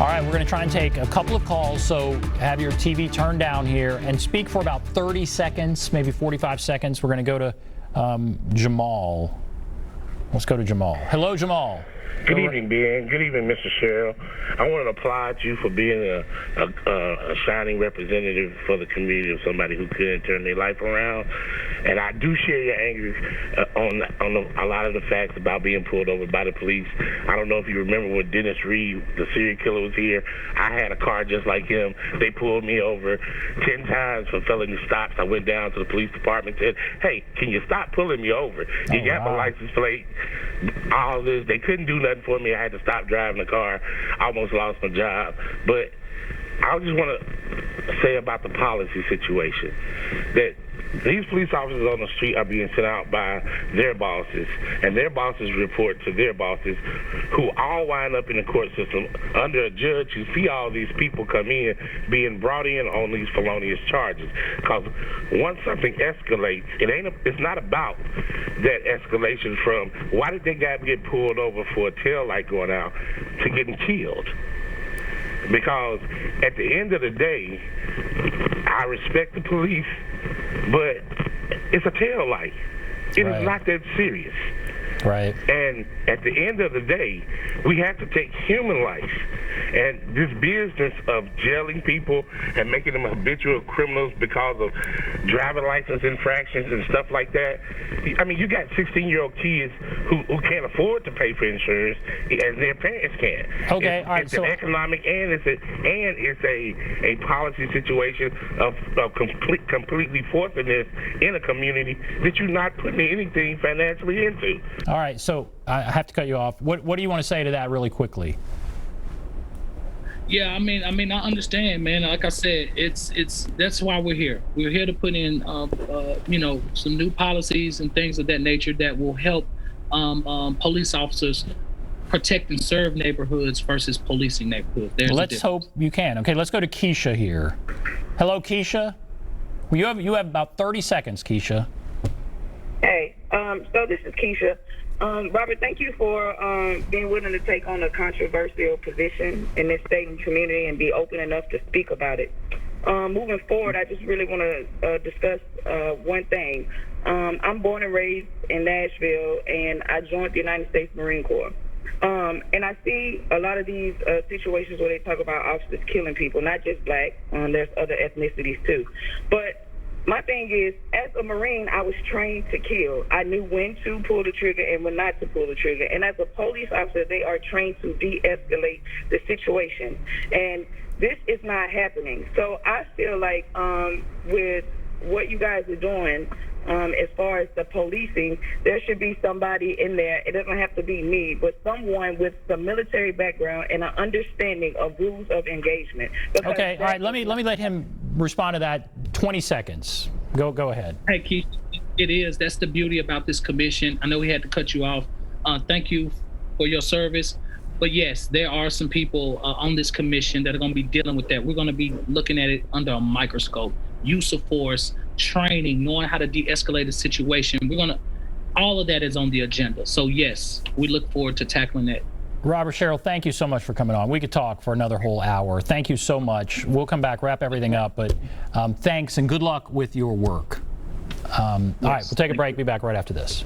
All right, we're going to try and take a couple of calls, so have your TV turned down here and speak for about 30 seconds, maybe 45 seconds. We're going to go to Jamal. Let's go to Jamal. Hello, Jamal. Good evening, Ben. Good evening, Mr. Sherrill. I want to applaud you for being a shining representative for the community of somebody who could turn their life around. And I do share your anger on a lot of the facts about being pulled over by the police. I don't know if you remember when Dennis Reed, the serial killer, was here. I had a car just like him. They pulled me over 10 times for felony stops. I went down to the police department and said, hey, can you stop pulling me over? You got my license plate. All this. They couldn't do nothing for me. I had to stop driving the car. I almost lost my job. But I just want to say about the policy situation that these police officers on the street are being sent out by their bosses, and their bosses report to their bosses, who all wind up in the court system under a judge who see all these people come in being brought in on these felonious charges. Because once something escalates, it's not about that escalation from why did that guy get pulled over for a tail light going out to getting killed. Because at the end of the day, I respect the police, but it's a tail light. It is not that serious. Right. And at the end of the day, we have to take human life. And this business of jailing people and making them habitual criminals because of driving license infractions and stuff like that. I mean, you got 16-year-old kids who can't afford to pay for insurance, and their parents can't. Okay, all right. It's an economic and it's a policy situation of completely forcing this in a community that you're not putting anything financially into. All right, so I have to cut you off. What do you want to say to that really quickly? Yeah, I mean, I understand, man. Like I said, that's why we're here. We're here to put in, some new policies and things of that nature that will help police officers protect and serve neighborhoods versus policing neighborhoods. Let's hope you can. Okay, let's go to Keisha here. Hello, Keisha. Well, you have about 30 seconds, Keisha. Hey, so this is Keisha. Robert, thank you for being willing to take on a controversial position in this state and community and be open enough to speak about it. Moving forward, I just really want to discuss one thing. I'm born and raised in Nashville, and I joined the United States Marine Corps. And I see a lot of these situations where they talk about officers killing people, not just black. There's other ethnicities too. But my thing is, as a Marine, I was trained to kill. I knew when to pull the trigger and when not to pull the trigger. And as a police officer, they are trained to de-escalate the situation. And this is not happening. So I feel like with what you guys are doing, as far as the policing, there should be somebody in there. It doesn't have to be me, but someone with some military background and an understanding of rules of engagement. Okay, all right. Let me let him respond to that. 20 seconds. Go ahead. Hey, Keith, it is. That's the beauty about this commission. I know we had to cut you off. Thank you for your service. But yes, there are some people on this commission that are going to be dealing with that. We're going to be looking at it under a microscope. Use of force, training, knowing how to de-escalate a situation. All of that is on the agenda. So yes, we look forward to tackling that. Robert Sherrill, thank you so much for coming on. We could talk for another whole hour. Thank you so much. We'll come back, wrap everything up, but thanks and good luck with your work. All right, we'll take a break. Be back right after this.